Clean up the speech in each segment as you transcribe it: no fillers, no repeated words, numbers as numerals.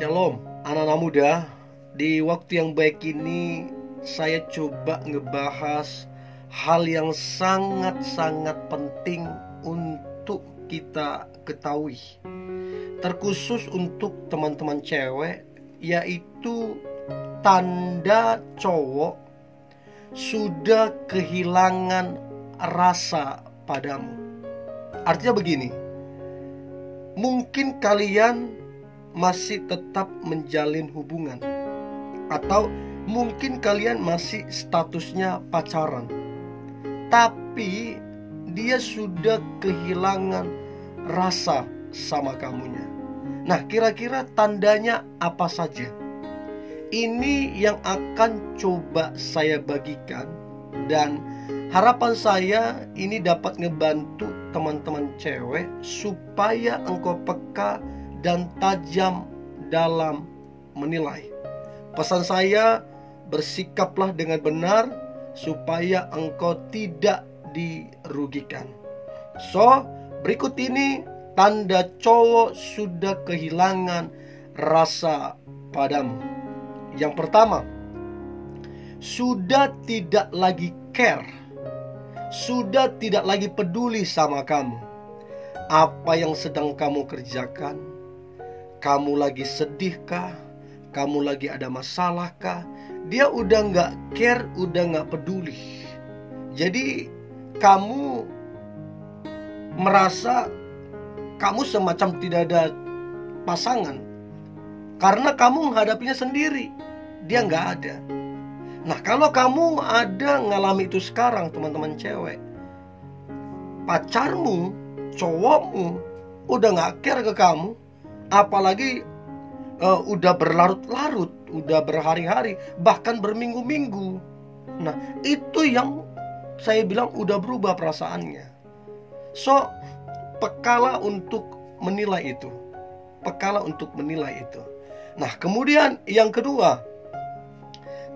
Shalom, anak-anak muda. Di waktu yang baik ini saya coba ngebahas hal yang sangat-sangat penting untuk kita ketahui, terkhusus untuk teman-teman cewek, yaitu tanda cowok sudah kehilangan rasa padamu. Artinya begini, mungkin kalian masih tetap menjalin hubungan, atau mungkin kalian masih statusnya pacaran, tapi dia sudah kehilangan rasa sama kamunya. Nah, kira-kira tandanya apa saja? Ini yang akan coba saya bagikan, dan harapan saya ini dapat ngebantu teman-teman cewek supaya engkau peka dan tajam dalam menilai. Pesan saya, bersikaplah dengan benar supaya engkau tidak dirugikan. So, berikut ini tanda cowok sudah kehilangan rasa padamu. Yang pertama, sudah tidak lagi care, sudah tidak lagi peduli sama kamu. Apa yang sedang kamu kerjakan? Kamu lagi sedih kah? Kamu lagi ada masalah kah? Dia udah gak care, udah gak peduli. Jadi kamu merasa kamu semacam tidak ada pasangan, karena kamu menghadapinya sendiri. Dia gak ada. Nah, kalau kamu ada ngalami itu sekarang, teman-teman cewek, pacarmu, cowokmu udah gak care ke kamu, apalagi udah berlarut-larut, udah berhari-hari, bahkan berminggu-minggu. Nah, itu yang saya bilang udah berubah perasaannya. So, pekalah untuk menilai itu. Pekalah untuk menilai itu. Nah, kemudian yang kedua,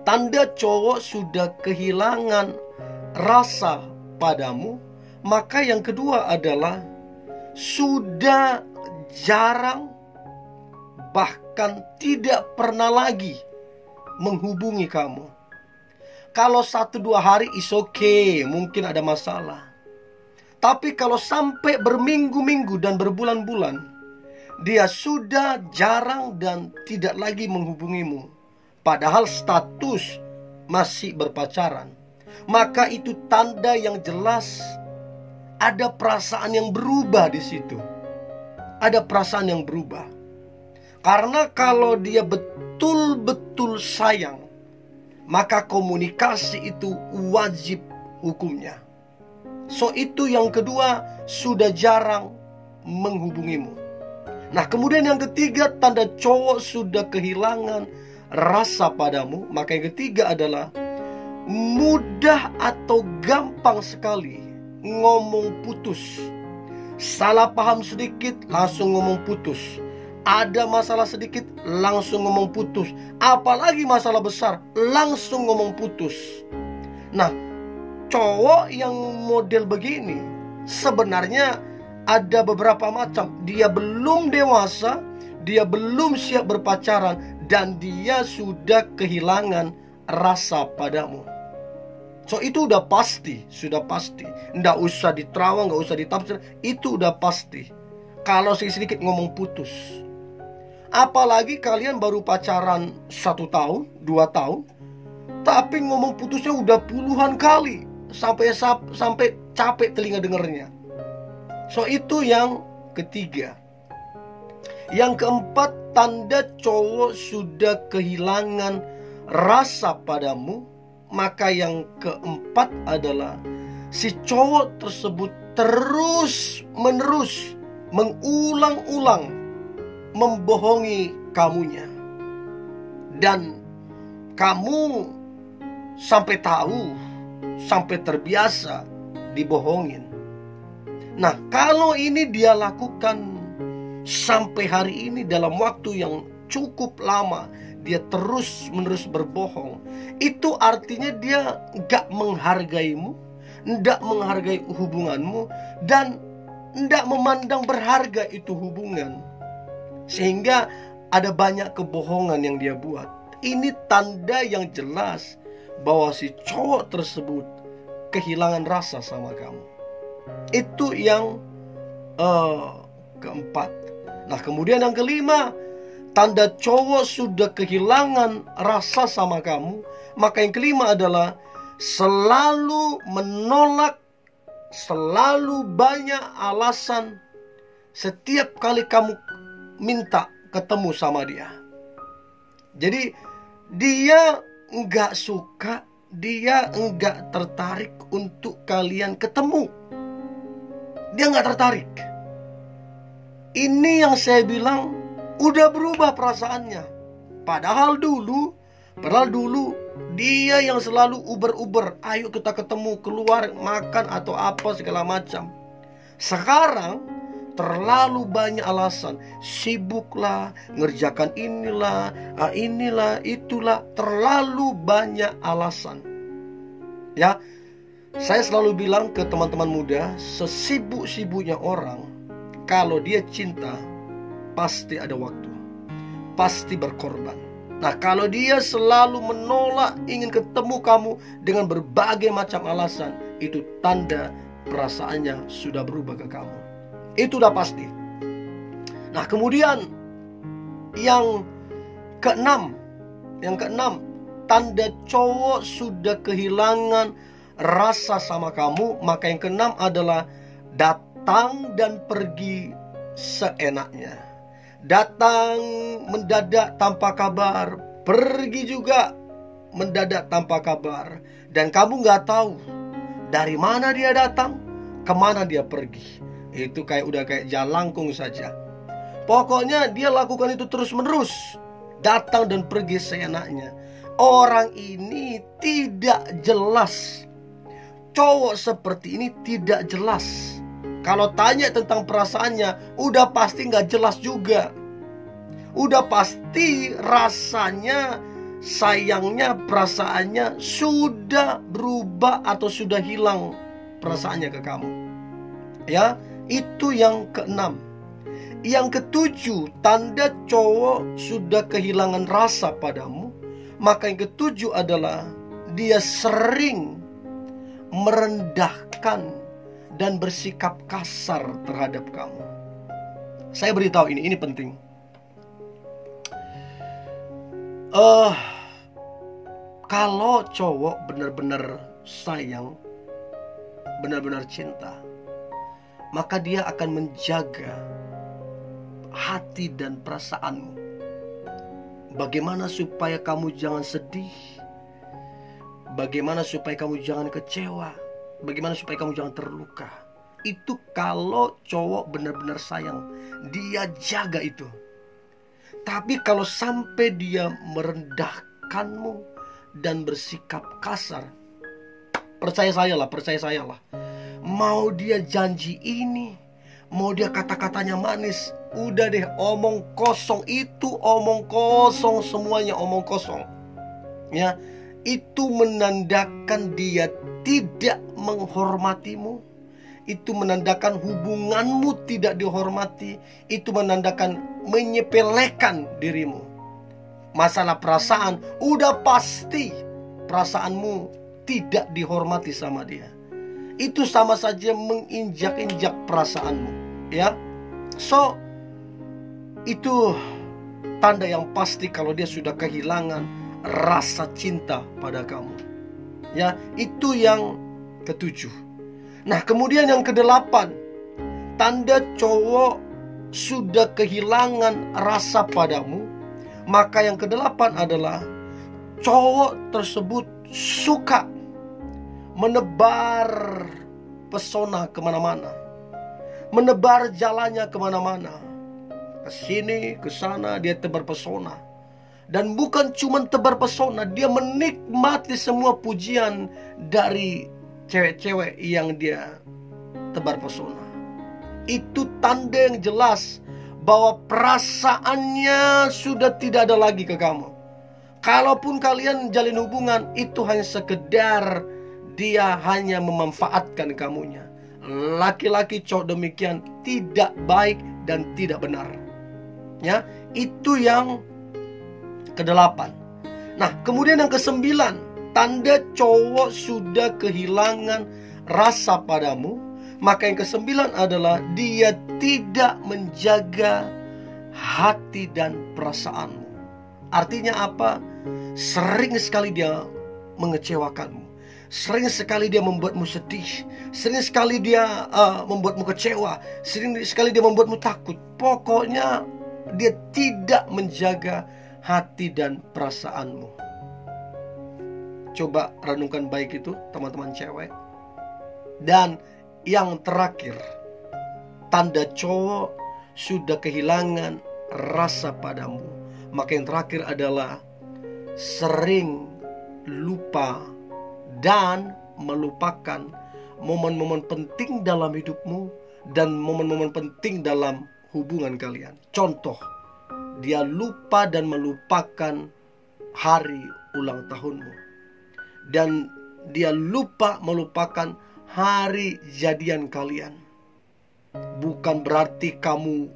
tanda cowok sudah kehilangan rasa padamu. Maka yang kedua adalah sudah jarang, bahkan tidak pernah lagi menghubungi kamu. Kalau 1-2 hari is okay, mungkin ada masalah. Tapi kalau sampai berminggu-minggu dan berbulan-bulan, dia sudah jarang dan tidak lagi menghubungimu, padahal status masih berpacaran, maka itu tanda yang jelas ada perasaan yang berubah di situ. Ada perasaan yang berubah. Karena kalau dia betul-betul sayang, maka komunikasi itu wajib hukumnya. So, itu yang kedua, sudah jarang menghubungimu. Nah, kemudian yang ketiga, tanda cowok sudah kehilangan rasa padamu. Maka yang ketiga adalah mudah atau gampang sekali ngomong putus. Salah paham sedikit langsung ngomong putus. Ada masalah sedikit langsung ngomong putus. Apalagi masalah besar langsung ngomong putus. Nah, cowok yang model begini sebenarnya ada beberapa macam. Dia belum dewasa, dia belum siap berpacaran, dan dia sudah kehilangan rasa padamu. So, itu udah pasti, sudah pasti. Nggak usah diterawang, nggak usah ditafsir. Itu udah pasti. Kalau sedikit ngomong putus. Apalagi kalian baru pacaran 1 tahun, 2 tahun, tapi ngomong putusnya udah puluhan kali, sampai capek telinga dengernya. So, itu yang ketiga. Yang keempat, tanda cowok sudah kehilangan rasa padamu. Maka yang keempat adalah si cowok tersebut terus-menerus mengulang-ulang membohongi kamunya, dan kamu sampai tahu, sampai terbiasa dibohongin. Nah, kalau ini dia lakukan sampai hari ini dalam waktu yang cukup lama, dia terus-menerus berbohong, itu artinya dia gak menghargaimu, gak menghargai hubunganmu, dan gak memandang berharga itu hubungan. Sehingga ada banyak kebohongan yang dia buat. Ini tanda yang jelas bahwa si cowok tersebut kehilangan rasa sama kamu. Itu yang keempat. Nah, kemudian yang kelima, tanda cowok sudah kehilangan rasa sama kamu. Maka yang kelima adalah selalu menolak, selalu banyak alasan setiap kali kamu minta ketemu sama dia. Jadi dia enggak suka, dia enggak tertarik untuk kalian ketemu. Dia enggak tertarik. Ini yang saya bilang udah berubah perasaannya. Padahal dulu dia yang selalu uber-uber, ayo kita ketemu, keluar, makan atau apa segala macam. Sekarang terlalu banyak alasan, sibuklah, ngerjakan inilah, itulah, terlalu banyak alasan. Ya, saya selalu bilang ke teman-teman muda, sesibuk-sibuknya orang, kalau dia cinta, pasti ada waktu, pasti berkorban. Nah, kalau dia selalu menolak ingin ketemu kamu dengan berbagai macam alasan, itu tanda perasaannya sudah berubah ke kamu. Itu udah pasti. Nah, kemudian yang keenam, tanda cowok sudah kehilangan rasa sama kamu. Maka yang keenam adalah datang dan pergi seenaknya. Datang mendadak tanpa kabar, pergi juga mendadak tanpa kabar, dan kamu gak tahu dari mana dia datang, kemana dia pergi. Itu udah kayak jalangkung saja. Pokoknya dia lakukan itu terus menerus, datang dan pergi seenaknya. Orang ini tidak jelas. Cowok seperti ini tidak jelas. Kalau tanya tentang perasaannya, udah pasti gak jelas juga. Udah pasti rasanya, sayangnya, perasaannya sudah berubah atau sudah hilang perasaannya ke kamu. Ya, itu yang keenam. Yang ketujuh, tanda cowok sudah kehilangan rasa padamu. Maka yang ketujuh adalah dia sering merendahkan dan bersikap kasar terhadap kamu. Saya beritahu ini penting. Kalau cowok benar-benar sayang, benar-benar cinta, maka dia akan menjaga hati dan perasaanmu. Bagaimana supaya kamu jangan sedih? Bagaimana supaya kamu jangan kecewa? Bagaimana supaya kamu jangan terluka? Itu kalau cowok benar-benar sayang, dia jaga itu. Tapi kalau sampai dia merendahkanmu dan bersikap kasar, percaya saya lah. Mau dia janji ini, mau dia kata-katanya manis, udah deh, omong kosong. Itu omong kosong, semuanya omong kosong. Ya, itu menandakan dia tidak menghormatimu. Itu menandakan hubunganmu tidak dihormati. Itu menandakan menyepelekan dirimu. Masalah perasaan, udah pasti perasaanmu tidak dihormati sama dia. Itu sama saja menginjak-injak perasaanmu. Ya, so itu tanda yang pasti kalau dia sudah kehilangan rasa cinta pada kamu. Ya, itu yang ketujuh. Nah, kemudian yang kedelapan, tanda cowok sudah kehilangan rasa padamu. Maka yang kedelapan adalah cowok tersebut suka menebar pesona kemana-mana, menebar jalannya kemana-mana, ke sini, ke sana, dia tebar pesona. Dan bukan cuma tebar pesona, dia menikmati semua pujian dari cewek-cewek yang dia tebar pesona. Itu tanda yang jelas bahwa perasaannya sudah tidak ada lagi ke kamu. Kalaupun kalian jalin hubungan, itu hanya sekedar dia hanya memanfaatkan kamunya. Laki-laki cowok demikian tidak baik dan tidak benar. Ya, itu yang kedelapan. Nah, kemudian yang kesembilan, tanda cowok sudah kehilangan rasa padamu. Maka yang kesembilan adalah dia tidak menjaga hati dan perasaanmu. Artinya apa? Sering sekali dia mengecewakanmu. Sering sekali dia membuatmu sedih. Sering sekali dia membuatmu kecewa. Sering sekali dia membuatmu takut. Pokoknya dia tidak menjaga hati dan perasaanmu. Coba renungkan baik itu, teman-teman cewek. Dan yang terakhir, tanda cowok sudah kehilangan rasa padamu. Maka yang terakhir adalah sering lupa dan melupakan momen-momen penting dalam hidupmu dan momen-momen penting dalam hubungan kalian. Contoh, dia lupa dan melupakan hari ulang tahunmu, dan dia lupa melupakan hari jadian kalian. Bukan berarti kamu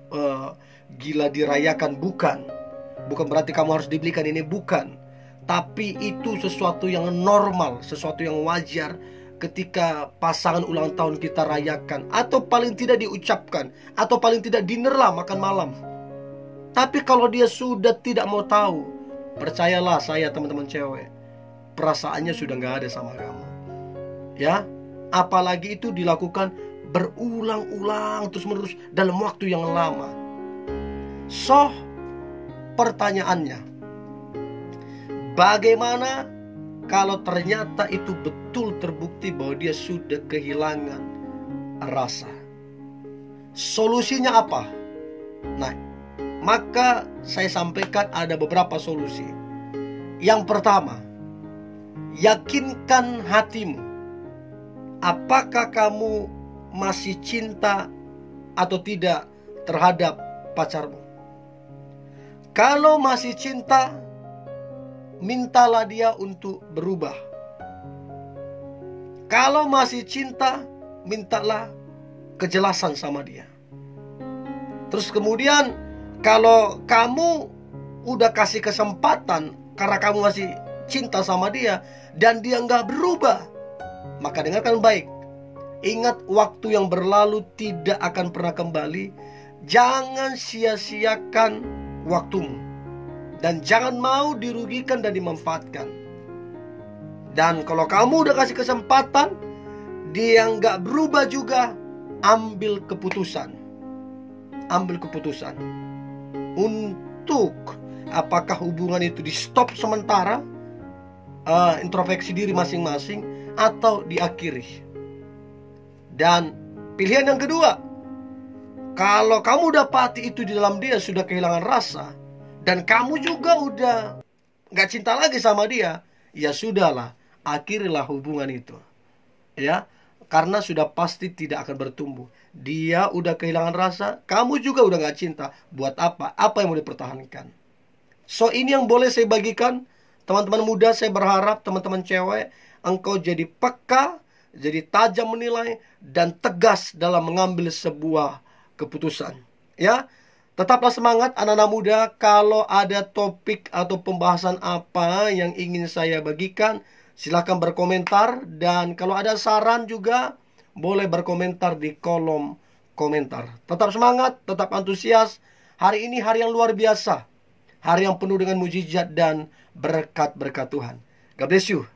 gila dirayakan, bukan. Bukan berarti kamu harus dibelikan ini, bukan. Tapi itu sesuatu yang normal, sesuatu yang wajar ketika pasangan ulang tahun kita rayakan. Atau paling tidak diucapkan, atau paling tidak dinner lah, makan malam. Tapi kalau dia sudah tidak mau tahu, percayalah saya teman-teman cewek, perasaannya sudah gak ada sama kamu. Ya, apalagi itu dilakukan berulang-ulang terus-menerus dalam waktu yang lama. So, pertanyaannya, bagaimana kalau ternyata itu betul terbukti bahwa dia sudah kehilangan rasa? Solusinya apa? Nah, maka saya sampaikan ada beberapa solusi. Yang pertama, yakinkan hatimu. Apakah kamu masih cinta atau tidak terhadap pacarmu? Kalau masih cinta, mintalah dia untuk berubah. Kalau masih cinta, mintalah kejelasan sama dia. Terus kemudian, kalau kamu udah kasih kesempatan karena kamu masih cinta sama dia dan dia nggak berubah, maka dengarkan baik. Ingat, waktu yang berlalu tidak akan pernah kembali. Jangan sia-siakan waktumu, dan jangan mau dirugikan dan dimanfaatkan. Dan kalau kamu udah kasih kesempatan, dia nggak berubah juga, ambil keputusan. Ambil keputusan untuk apakah hubungan itu di stop sementara, introspeksi diri masing-masing, atau diakhiri. Dan pilihan yang kedua, kalau kamu dapati itu di dalam dia sudah kehilangan rasa, dan kamu juga udah gak cinta lagi sama dia, ya sudahlah, akhirilah hubungan itu. Ya, karena sudah pasti tidak akan bertumbuh. Dia udah kehilangan rasa, kamu juga udah gak cinta. Buat apa? Apa yang mau dipertahankan? So, ini yang boleh saya bagikan. Teman-teman muda, saya berharap teman-teman cewek, engkau jadi peka, jadi tajam menilai, dan tegas dalam mengambil sebuah keputusan. Ya, tetaplah semangat anak-anak muda. Kalau ada topik atau pembahasan apa yang ingin saya bagikan, silakan berkomentar. Dan kalau ada saran juga, boleh berkomentar di kolom komentar. Tetap semangat, tetap antusias. Hari ini hari yang luar biasa, hari yang penuh dengan mujizat dan berkat-berkat Tuhan. God bless you.